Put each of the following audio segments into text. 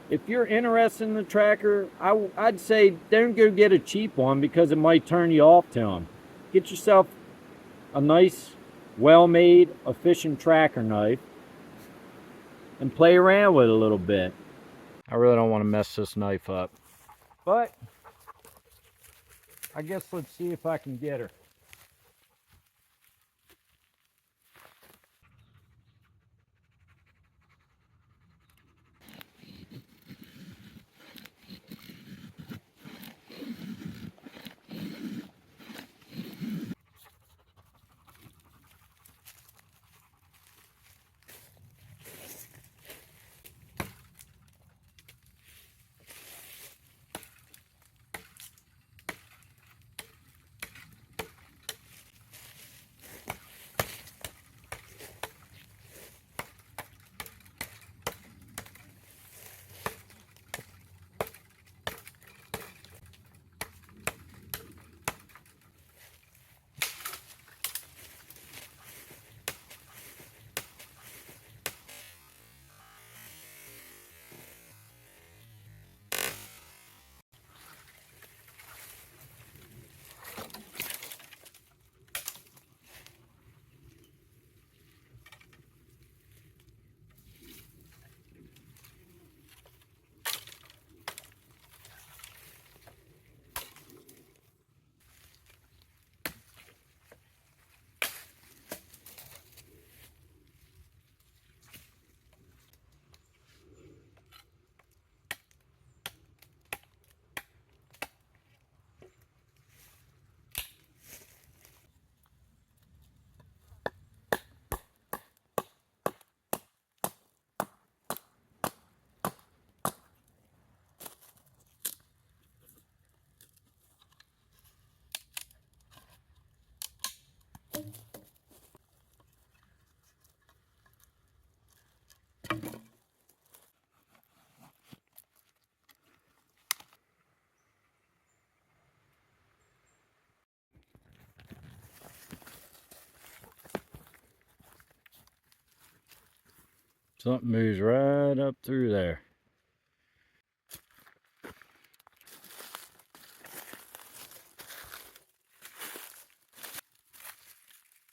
If you're interested in the tracker, I'd say don't go get a cheap one because it might turn you off to them. Get yourself a nice, well-made, efficient tracker knife and play around with it a little bit. I really don't want to mess this knife up, but I guess let's see if I can get her. Something moves right up through there.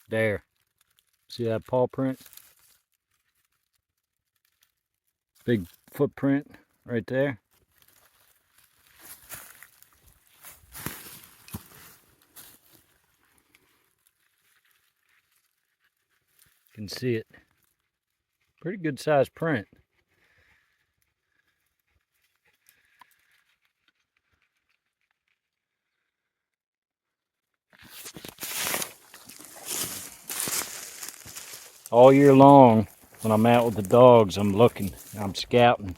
There. See that paw print? Big footprint right there. You can see it. Pretty good sized print. All year long, when I'm out with the dogs, I'm looking, I'm scouting.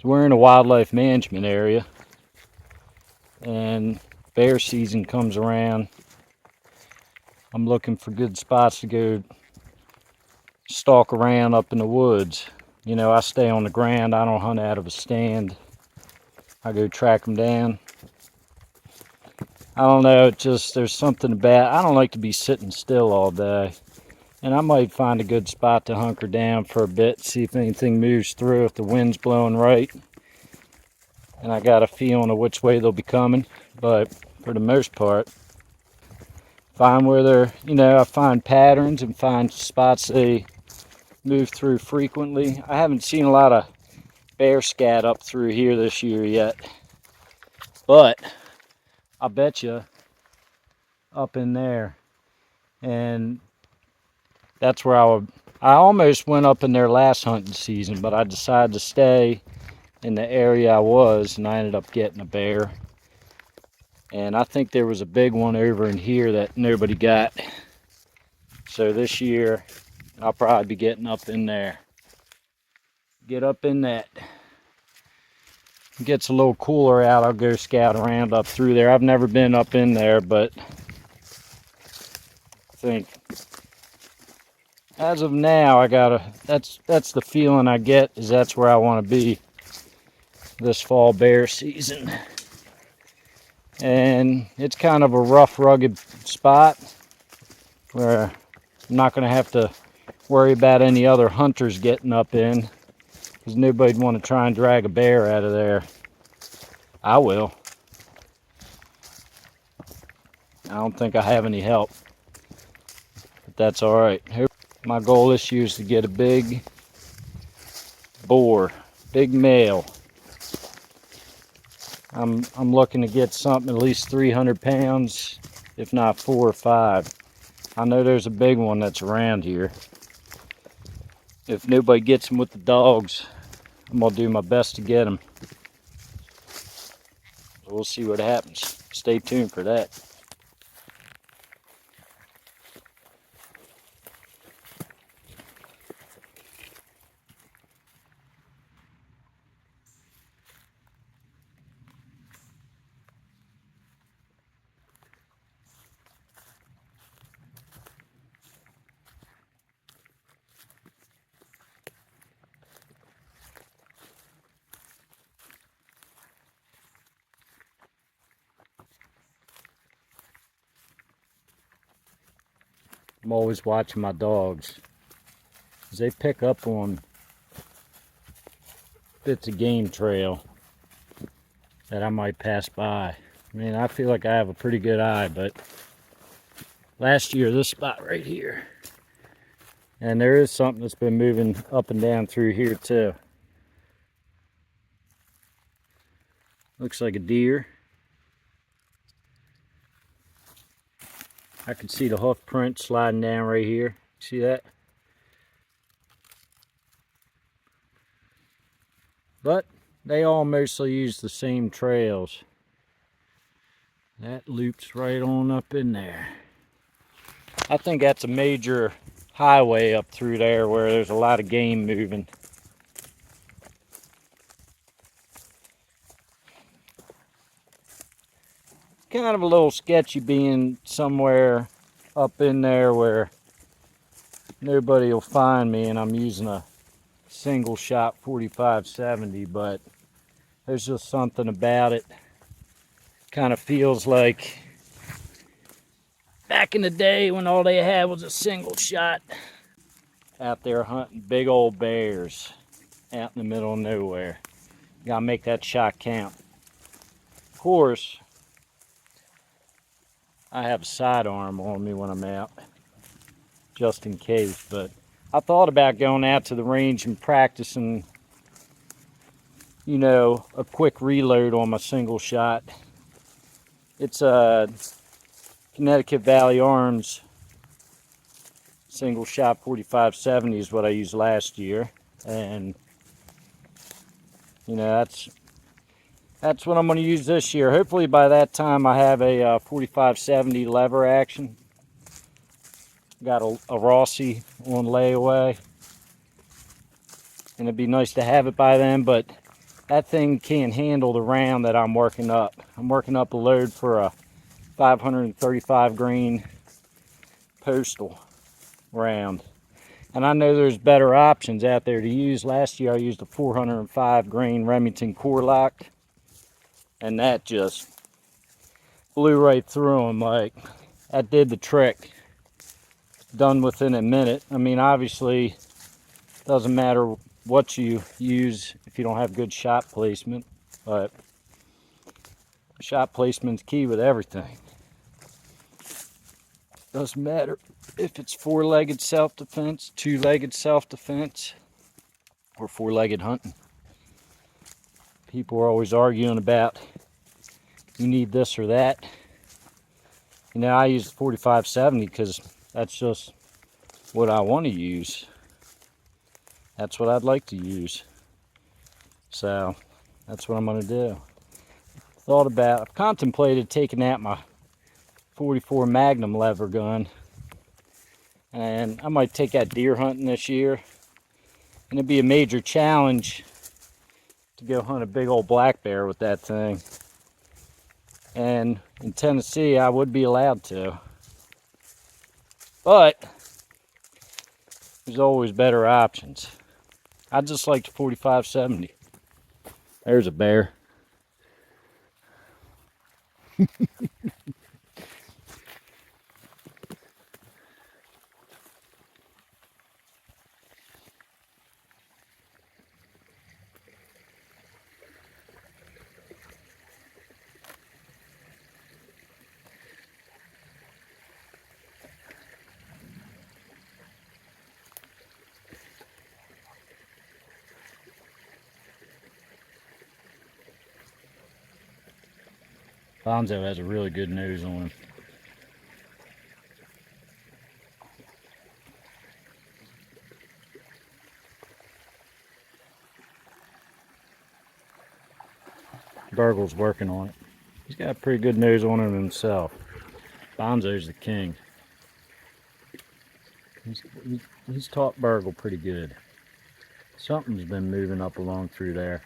We're in a wildlife management area, and bear season comes around. I'm looking for good spots to go stalk around up in the woods. You know, I stay on the ground. I don't hunt out of a stand. I go track them down. I don't know, it's just there's something about, I don't like to be sitting still all day. And I might find a good spot to hunker down for a bit, see if anything moves through, if the wind's blowing right. And I got a feeling of which way they'll be coming. But for the most part, find where they're, you know, I find patterns and find spots they move through frequently. I haven't seen a lot of bear scat up through here this year yet. But I bet you up in there. And that's where I almost went up in there last hunting season, but I decided to stay in the area I was, and I ended up getting a bear. And I think there was a big one over in here that nobody got. So this year, I'll probably be getting up in there. Get up in that. It gets a little cooler out, I'll go scout around up through there. I've never been up in there, but I think as of now, that's the feeling I get, is that's where I want to be this fall bear season. And it's kind of a rough, rugged spot where I'm not going to have to worry about any other hunters getting up in. because nobody'd want to try and drag a bear out of there. I will. I don't think I have any help, but that's all right. My goal this year is to get a big boar, big male. I'm looking to get something at least 300 pounds, if not 4 or 5. I know there's a big one that's around here. If nobody gets them with the dogs, I'm gonna do my best to get them. So we'll see what happens. Stay tuned for that. I'm always watching my dogs, because they pick up on bits of game trail that I might pass by. I mean, I feel like I have a pretty good eye, but last year, this spot right here, and there is something that's been moving up and down through here too. Looks like a deer. I can see the hoof print sliding down right here. See that? But they all mostly use the same trails. That loops right on up in there. I think that's a major highway up through there where there's a lot of game moving. Kind of a little sketchy being somewhere up in there where nobody will find me and I'm using a single shot 45-70, but there's just something about it. Kind of feels like back in the day when all they had was a single shot, out there hunting big old bears out in the middle of nowhere. You gotta make that shot count. Of course, I have a sidearm on me when I'm out, just in case, but I thought about going out to the range and practicing, you know, a quick reload on my single shot. It's a Connecticut Valley Arms single shot 45-70 is what I used last year, and you know, that's what I'm going to use this year. Hopefully by that time I have a 45-70 lever action. Got a Rossi on layaway, and it'd be nice to have it by then, but that thing can't handle the round that I'm working up. I'm working up a load for a 535 grain postal round, and I know there's better options out there to use. Last year I used a 405 grain Remington core lock, and that just blew right through them. Like, that did the trick. Done within a minute. I mean, obviously doesn't matter what you use if you don't have good shot placement, but shot placement's key with everything. Doesn't matter if it's 4-legged self-defense, 2-legged self-defense, or 4-legged hunting. People are always arguing about you need this or that. You know, I use the 45-70 because that's just what I want to use. That's what I'd like to use. So that's what I'm going to do. I've contemplated taking out my 44 Magnum lever gun, and I might take that deer hunting this year. And it'd be a major challenge to go hunt a big old black bear with that thing. And in Tennessee, I would be allowed to. But there's always better options. I just like the 45-70. There's a bear. Bonzo has a really good nose on him. Burgle's working on it. He's got a pretty good nose on him himself. Bonzo's the king. He's taught Burgle pretty good. Something's been moving up along through there.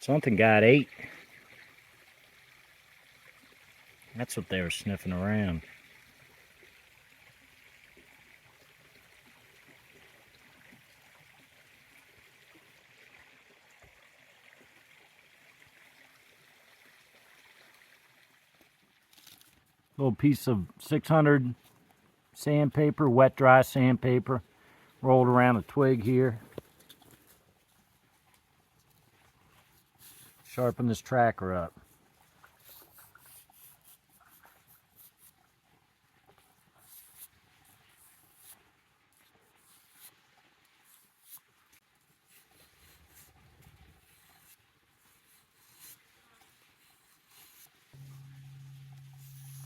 Something got ate. That's what they were sniffing around. Little piece of 600 sandpaper, wet dry sandpaper, rolled around a twig here. Sharpen this tracker up.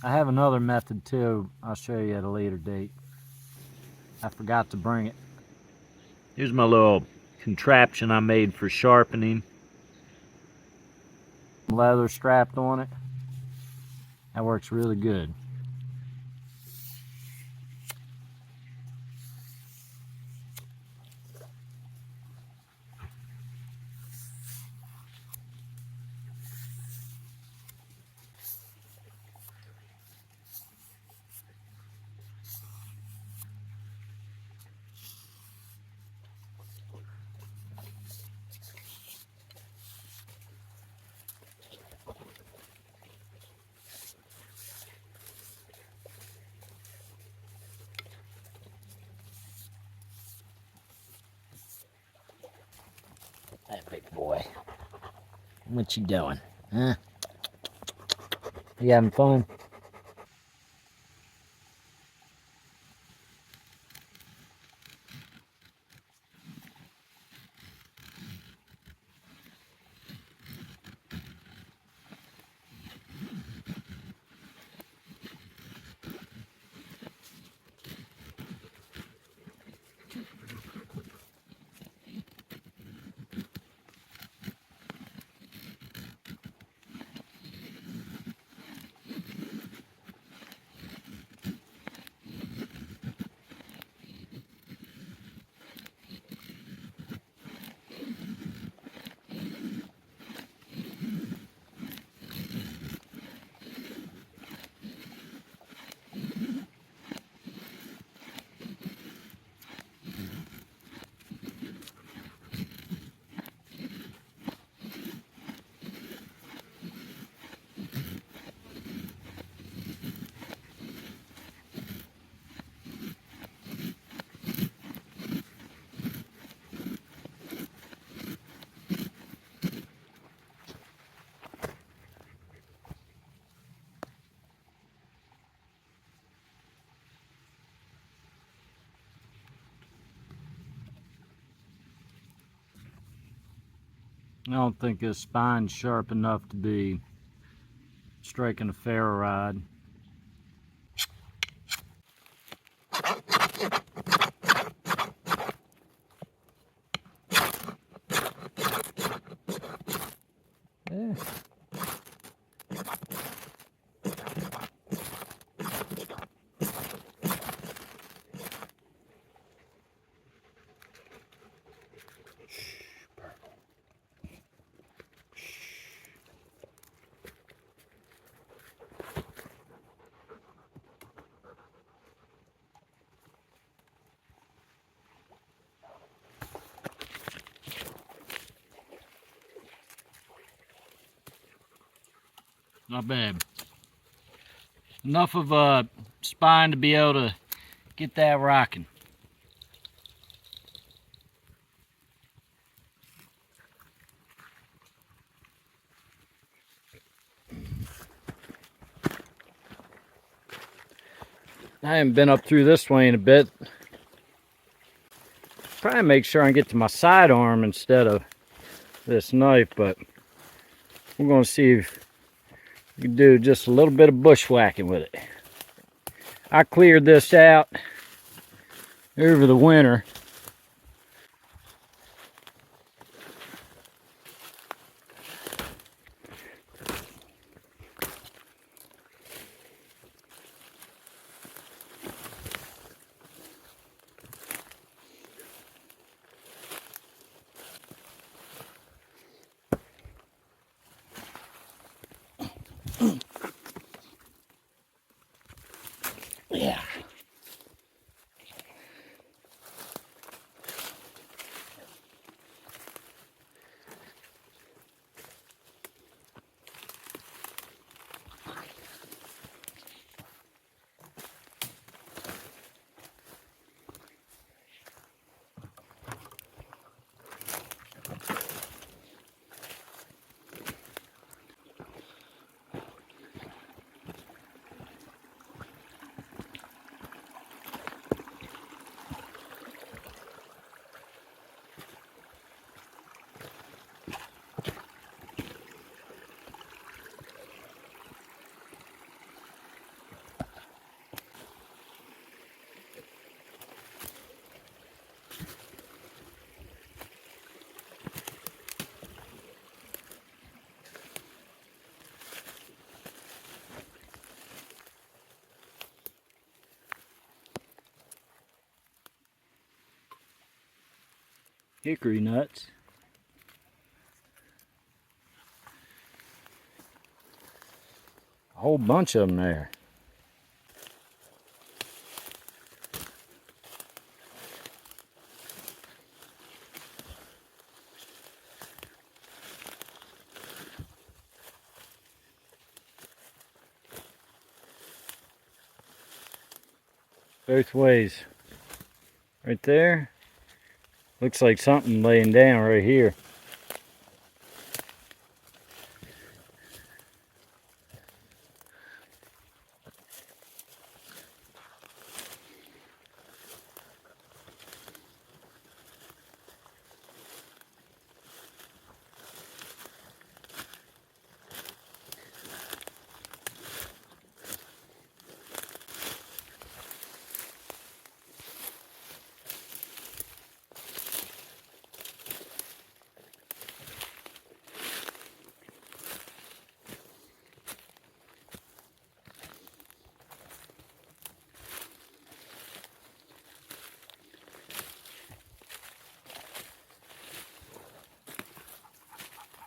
I have another method too. I'll show you at a later date. I forgot to bring it. Here's my little contraption I made for sharpening. Leather strapped on it. That works really good. That big boy. What you doing? Huh? You having fun? I don't think his spine's sharp enough to be striking a ferro rod. Yeah. Not bad. Enough of a spine to be able to get that rocking. I haven't been up through this way in a bit. Probably make sure I get to my sidearm instead of this knife, but we're going to see if we can do just a little bit of bushwhacking with it. I cleared this out over the winter. Yeah. Hickory nuts. A whole bunch of them there. Both ways. Right there. Looks like something laying down right here.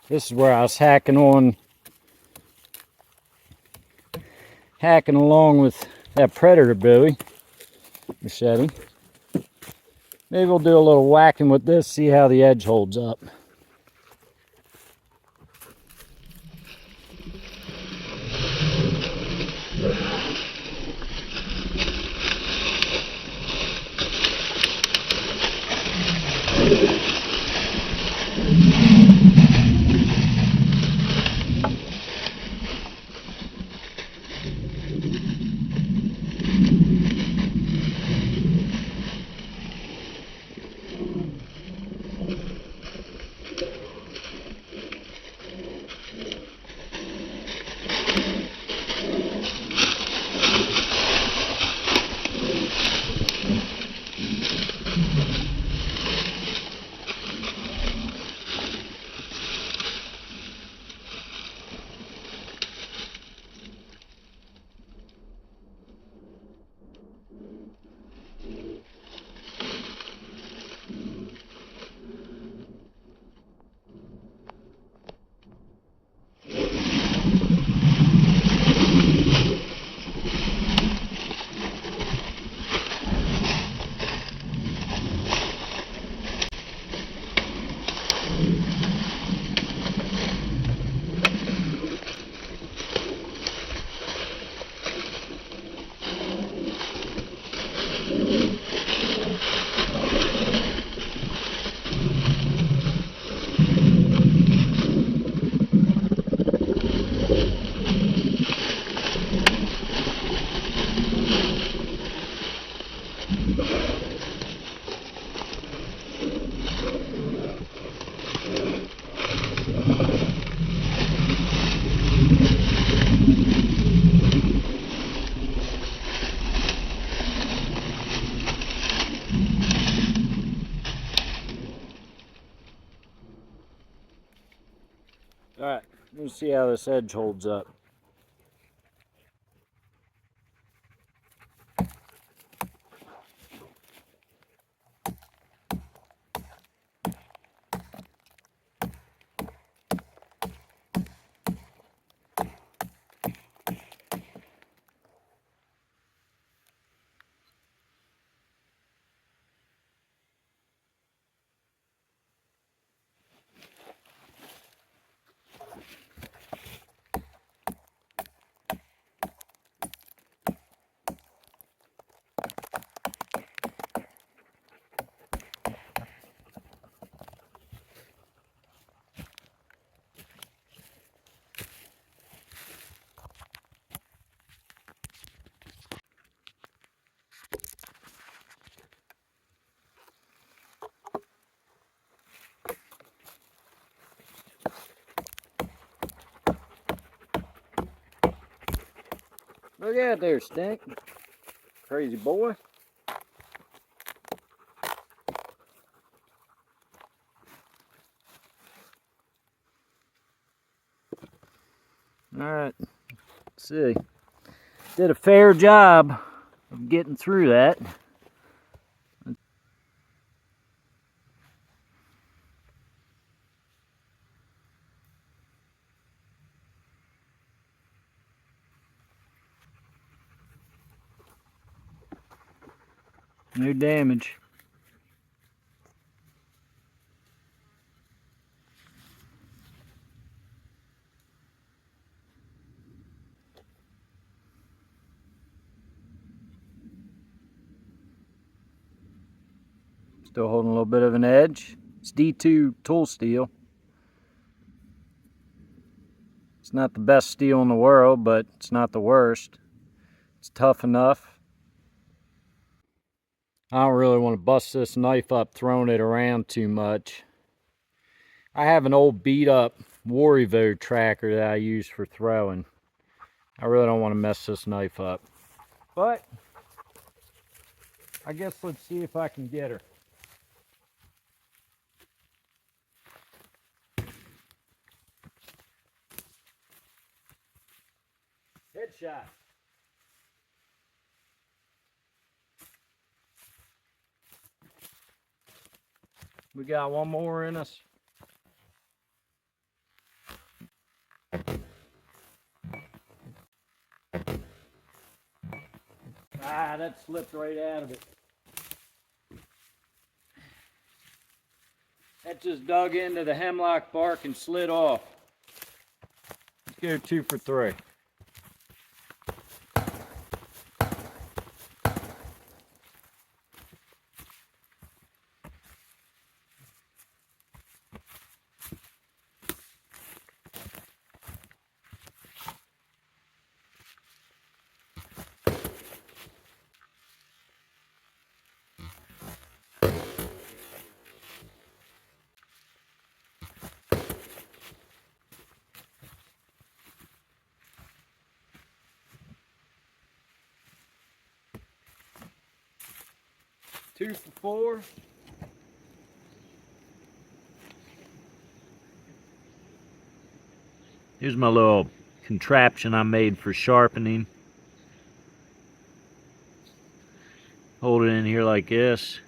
This is where I was hacking along with that predator buoy machete. Maybe we'll do a little whacking with this, see how the edge holds up. Let's see how this edge holds up. Look out there, Stink. Crazy boy. Alright, let's see. Did a fair job of getting through that. No damage. Still holding a little bit of an edge. It's D2 tool steel. It's not the best steel in the world, but it's not the worst. It's tough enough. I don't really want to bust this knife up throwing it around too much. I have an old beat up Warrivo tracker that I use for throwing. I really don't want to mess this knife up. But I guess let's see if I can get her. Headshot. We got one more in us. Ah, that slipped right out of it. That just dug into the hemlock bark and slid off. Let's go 2 for 3. Two for 4. Here's my little contraption I made for sharpening. Hold it in here like this.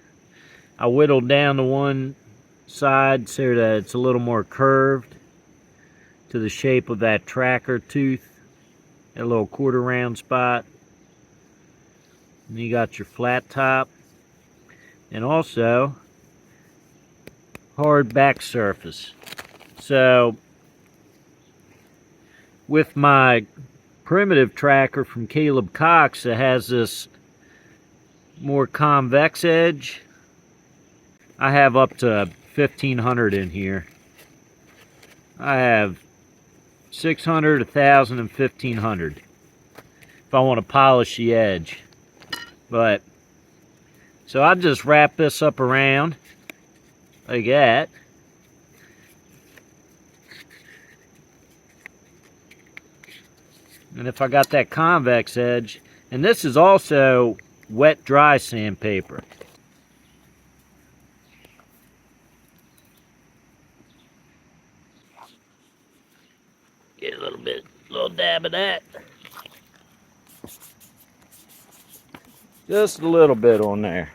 I whittled down the one side so that it's a little more curved to the shape of that tracker tooth, that little quarter round spot. And you got your flat top and also hard back surface. So with my primitive tracker from Caleb Cox, it has this more convex edge. I have up to 1500 in here. I have 600, 1000, and 1500 if I want to polish the edge. But so I just wrap this up around like that. And if I got that convex edge, and this is also wet dry sandpaper. little dab of that. Just a little bit on there.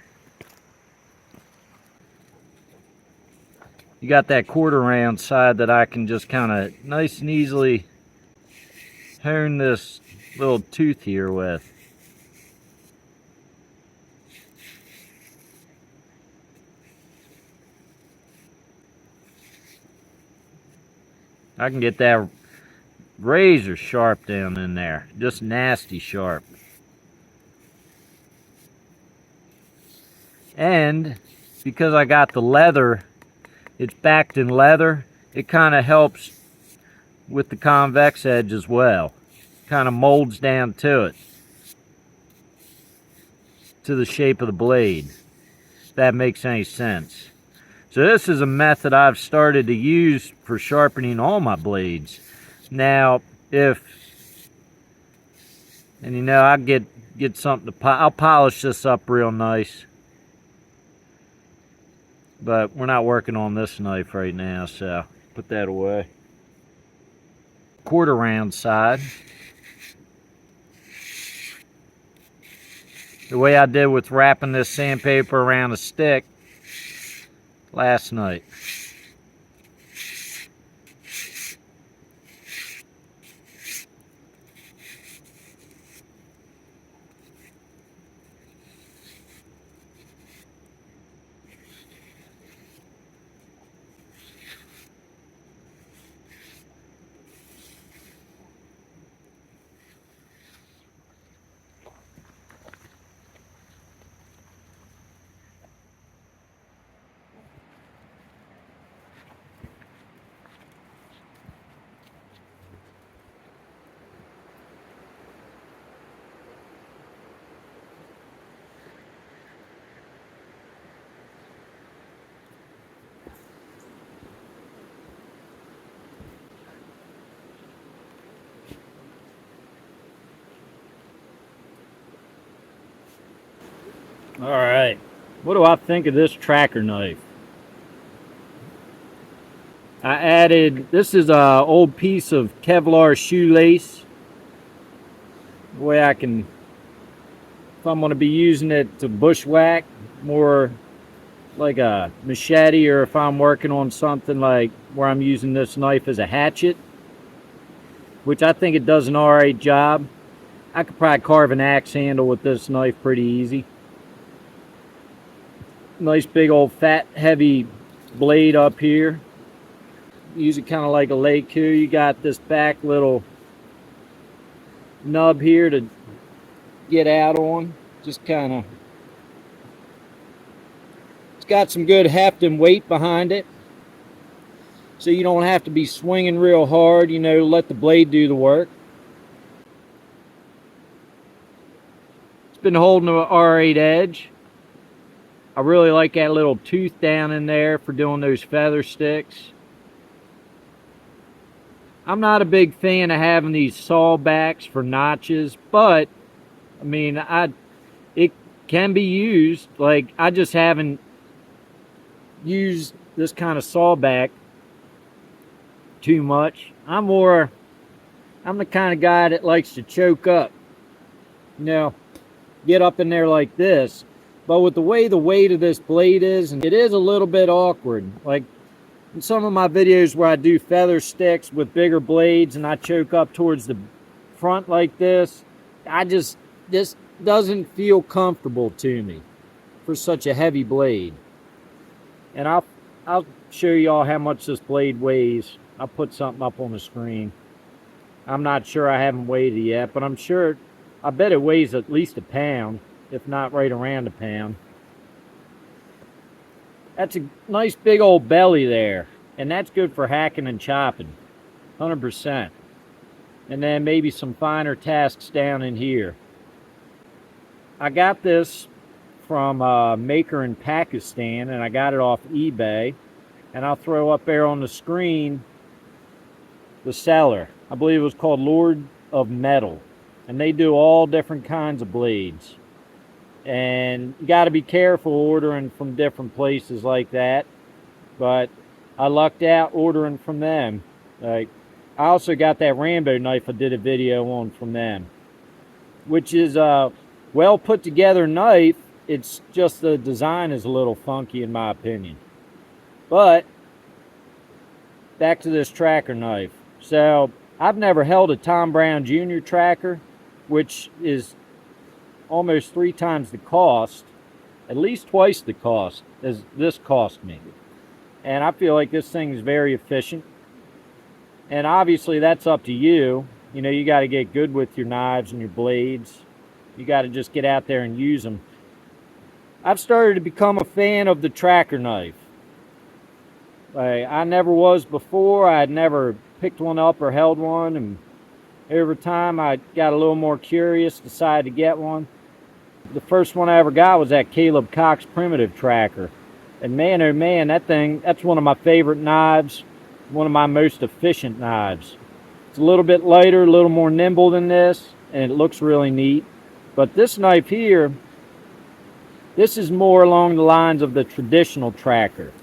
You got that quarter round side that I can just kind of nice and easily hone this little tooth here with. I can get that razor sharp down in there, just nasty sharp. And because I got the leather, it's backed in leather, it kind of helps with the convex edge as well. Kind of molds down to it, to the shape of the blade, if that makes any sense. So this is a method I've started to use for sharpening all my blades. Now, and you know, I'll get something to I'll polish this up real nice. But we're not working on this knife right now, so put that away. Quarter round side. The way I did with wrapping this sandpaper around a stick last night. All right, what do I think of this tracker knife? I added, this is a old piece of Kevlar shoelace. The way I can, if I'm gonna be using it to bushwhack, more like a machete, or if I'm working on something like where I'm using this knife as a hatchet, which I think it does an alright job. I could probably carve an axe handle with this knife pretty easy. Nice big old fat heavy blade up here. Use it kind of like a Leica. You got this back little nub here to get out on. Just kind of, it's got some good heft and weight behind it, so you don't have to be swinging real hard, you know, let the blade do the work. It's been holding an R8 edge. I really like that little tooth down in there for doing those feather sticks. I'm not a big fan of having these saw backs for notches, but I mean, it can be used. Like, I just haven't used this kind of saw back too much. I'm the kind of guy that likes to choke up, you know, get up in there like this. But with the way the weight of this blade is, and it is a little bit awkward. Like in some of my videos where I do feather sticks with bigger blades and I choke up towards the front like this, this doesn't feel comfortable to me for such a heavy blade. And I'll show y'all how much this blade weighs. I'll put something up on the screen. I'm not sure, I haven't weighed it yet, but I'm sure, I bet it weighs at least a pound, if not right around a pound. That's a nice big old belly there, and that's good for hacking and chopping, 100%. And then maybe some finer tasks down in here. I got this from a maker in Pakistan, and I got it off eBay, and I'll throw up there on the screen the seller. I believe it was called Lord of Metal, and they do all different kinds of blades. And you got to be careful ordering from different places like that, but I lucked out ordering from them. Like, I also got that Rambo knife I did a video on from them, which is a well put together knife. It's just the design is a little funky in my opinion. But back to this tracker knife. So I've never held a Tom Brown Jr. tracker, which is almost 3 times the cost, at least twice the cost as this cost me. And I feel like this thing is very efficient. And obviously that's up to you. You know, you got to get good with your knives and your blades. You got to just get out there and use them. I've started to become a fan of the tracker knife. I never was before. I had never picked one up or held one, and over time I got a little more curious, decided to get one. The first one I ever got was that Caleb Cox primitive tracker, and man oh man, that's one of my favorite knives, one of my most efficient knives. It's a little bit lighter, a little more nimble than this, and it looks really neat. But this knife here, this is more along the lines of the traditional tracker.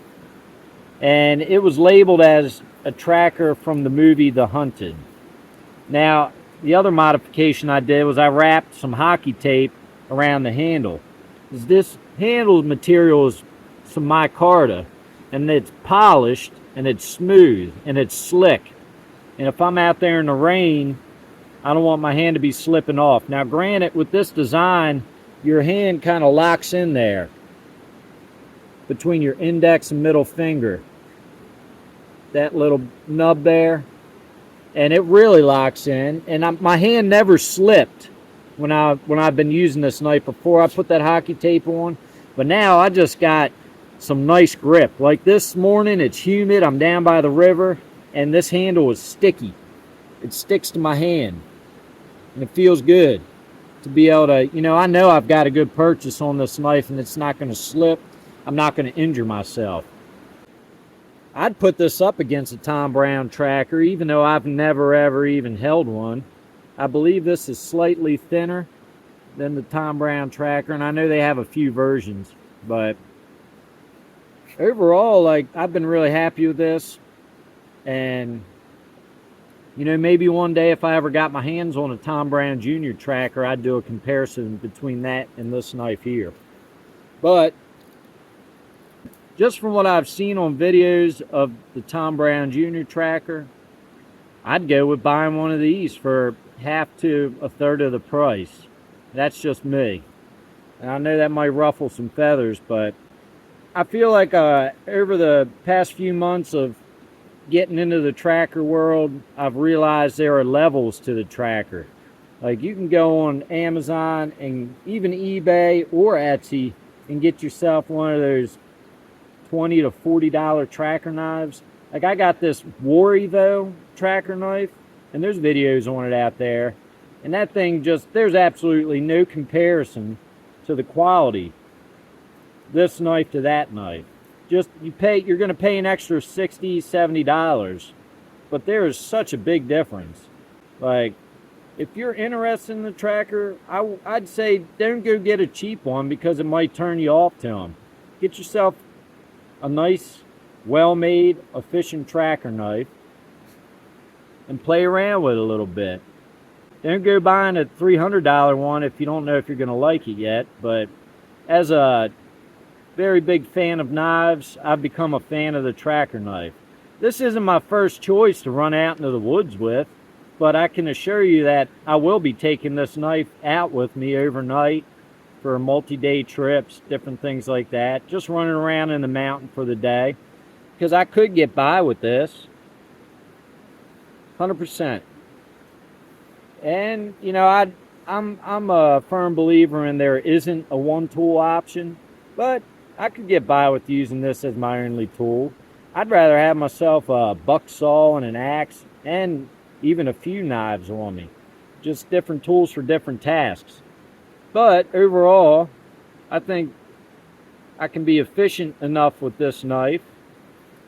And it was labeled as a tracker from the movie The Hunted. Now, the other modification I did was I wrapped some hockey tape around the handle. This handle material is some micarta, and it's polished, and it's smooth, and it's slick. And if I'm out there in the rain, I don't want my hand to be slipping off. Now, granted, with this design, your hand kind of locks in there between your index and middle finger, that little nub there, and it really locks in. And my hand never slipped when I've been using this knife before I put that hockey tape on. But now I just got some nice grip. Like this morning, it's humid, I'm down by the river, and this handle is sticky. It sticks to my hand, and it feels good to be able to, you know I've got a good purchase on this knife, and it's not going to slip. I'm not going to injure myself. I'd put this up against a Tom Brown tracker, even though I've never ever even held one. I believe this is slightly thinner than the Tom Brown tracker, and I know they have a few versions, but overall, like, I've been really happy with this. And you know, maybe one day if I ever got my hands on a Tom Brown Jr. tracker, I'd do a comparison between that and this knife here. But just from what I've seen on videos of the Tom Brown Jr. tracker, I'd go with buying one of these for half to a third of the price. That's just me. And I know that might ruffle some feathers, but I feel like over the past few months of getting into the tracker world, I've realized there are levels to the tracker. Like, you can go on Amazon and even eBay or Etsy and get yourself one of those $20 to $40 tracker knives. Like, I got this War-Evo tracker knife, and there's videos on it out there, and that thing just, there's absolutely no comparison to the quality, this knife to that knife. Just, you're going to pay an extra $60, $70, but there is such a big difference. Like, if you're interested in the tracker, I'd say don't go get a cheap one, because it might turn you off to them. Get yourself a nice, well-made, efficient tracker knife and play around with it a little bit. Don't go buying a $300 one if you don't know if you're going to like it yet. But as a very big fan of knives, I've become a fan of the tracker knife. This isn't my first choice to run out into the woods with, but I can assure you that I will be taking this knife out with me overnight for multi-day trips, different things like that. Just running around in the mountain for the day, because I could get by with this 100%. And you know, I'm a firm believer in there isn't a one-tool option, but I could get by with using this as my only tool. I'd rather have myself a buck saw and an axe, and even a few knives on me. Just different tools for different tasks. But overall, I think I can be efficient enough with this knife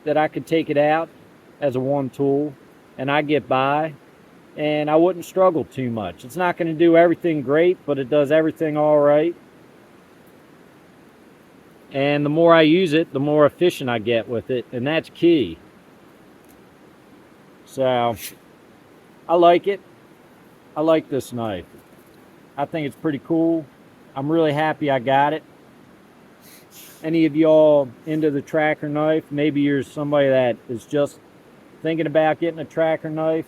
that I could take it out as a one tool, and I get by, and I wouldn't struggle too much. It's not going to do everything great, but it does everything all right. And the more I use it, the more efficient I get with it, and that's key. So I like it. I like this knife. I think it's pretty cool. I'm really happy I got it. Any of y'all into the tracker knife? Maybe you're somebody that is just thinking about getting a tracker knife.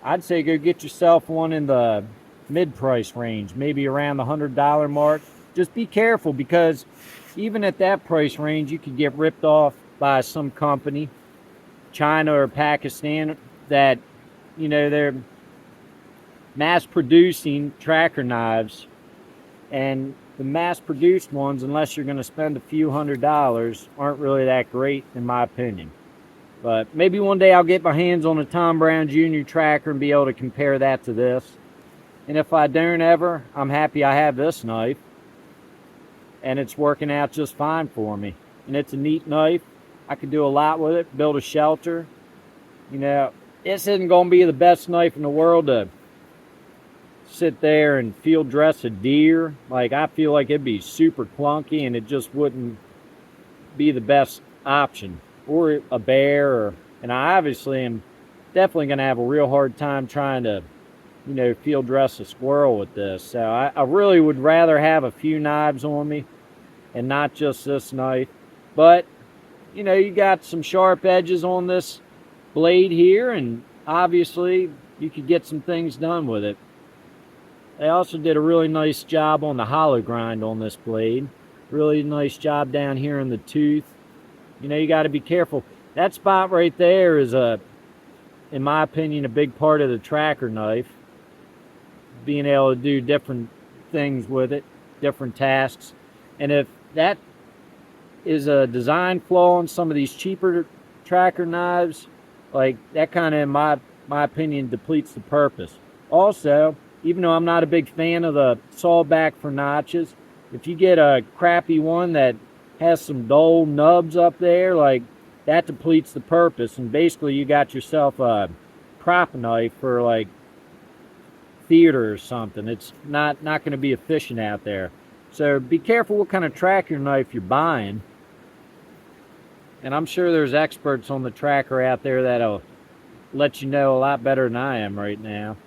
I'd say go get yourself one in the mid-price range, maybe around the $100 mark. Just be careful, because even at that price range, you could get ripped off by some company, China or Pakistan, that, you know, they're mass producing tracker knives, and the mass produced ones, unless you're going to spend a few $100s, aren't really that great in my opinion. But maybe one day I'll get my hands on a Tom Brown Jr. tracker and be able to compare that to this. And if I don't ever, I'm happy I have this knife, and it's working out just fine for me. And it's a neat knife. I could do a lot with it, build a shelter. You know, this isn't going to be the best knife in the world to sit there and field dress a deer. Like, I feel like it'd be super clunky and it just wouldn't be the best option. Or a bear, and I obviously am definitely going to have a real hard time trying to, you know, field dress a squirrel with this. So I really would rather have a few knives on me and not just this knife. But, you know, you got some sharp edges on this blade here, and obviously you could get some things done with it. They also did a really nice job on the hollow grind on this blade. Really nice job down here in the tooth. You know, you got to be careful. That spot right there is, in my opinion, a big part of the tracker knife. Being able to do different things with it, different tasks. And if that is a design flaw in some of these cheaper tracker knives, like, that kind of, in my opinion, depletes the purpose. Also, even though I'm not a big fan of the saw back for notches, if you get a crappy one that has some dull nubs up there, like, that depletes the purpose, and basically you got yourself a prop knife for, like, theater or something. It's not going to be efficient out there. So be careful what kind of tracker knife you're buying. And I'm sure there's experts on the tracker out there that'll let you know a lot better than I am right now.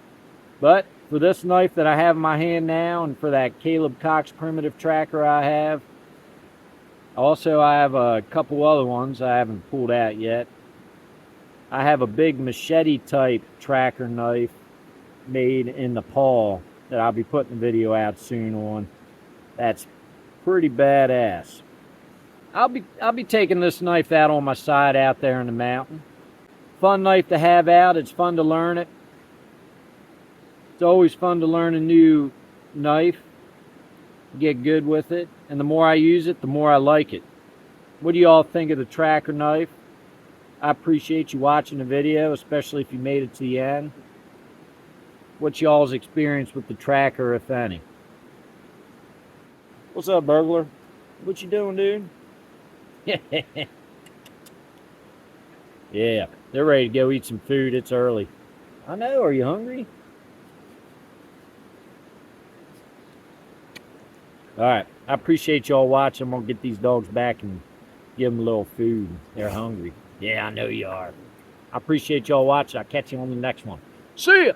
But for this knife that I have in my hand now, and for that Caleb Cox primitive tracker I have, also I have a couple other ones I haven't pulled out yet. I have a big machete type tracker knife made in Nepal that I'll be putting a video out soon on. That's pretty badass. I'll be taking this knife out on my side out there in the mountain. Fun knife to have out. It's fun to learn it. It's always fun to learn a new knife, get good with it, and the more I use it, the more I like it. What do you all think of the tracker knife? I appreciate you watching the video, especially if you made it to the end. What's y'all's experience with the tracker, if any? What's up, burglar? What you doing, dude? Yeah, they're ready to go eat some food. It's early. I know. Are you hungry? All right. I appreciate y'all watching. I'm going to get these dogs back and give them a little food. They're hungry. Yeah, I know you are. I appreciate y'all watching. I'll catch you on the next one. See ya!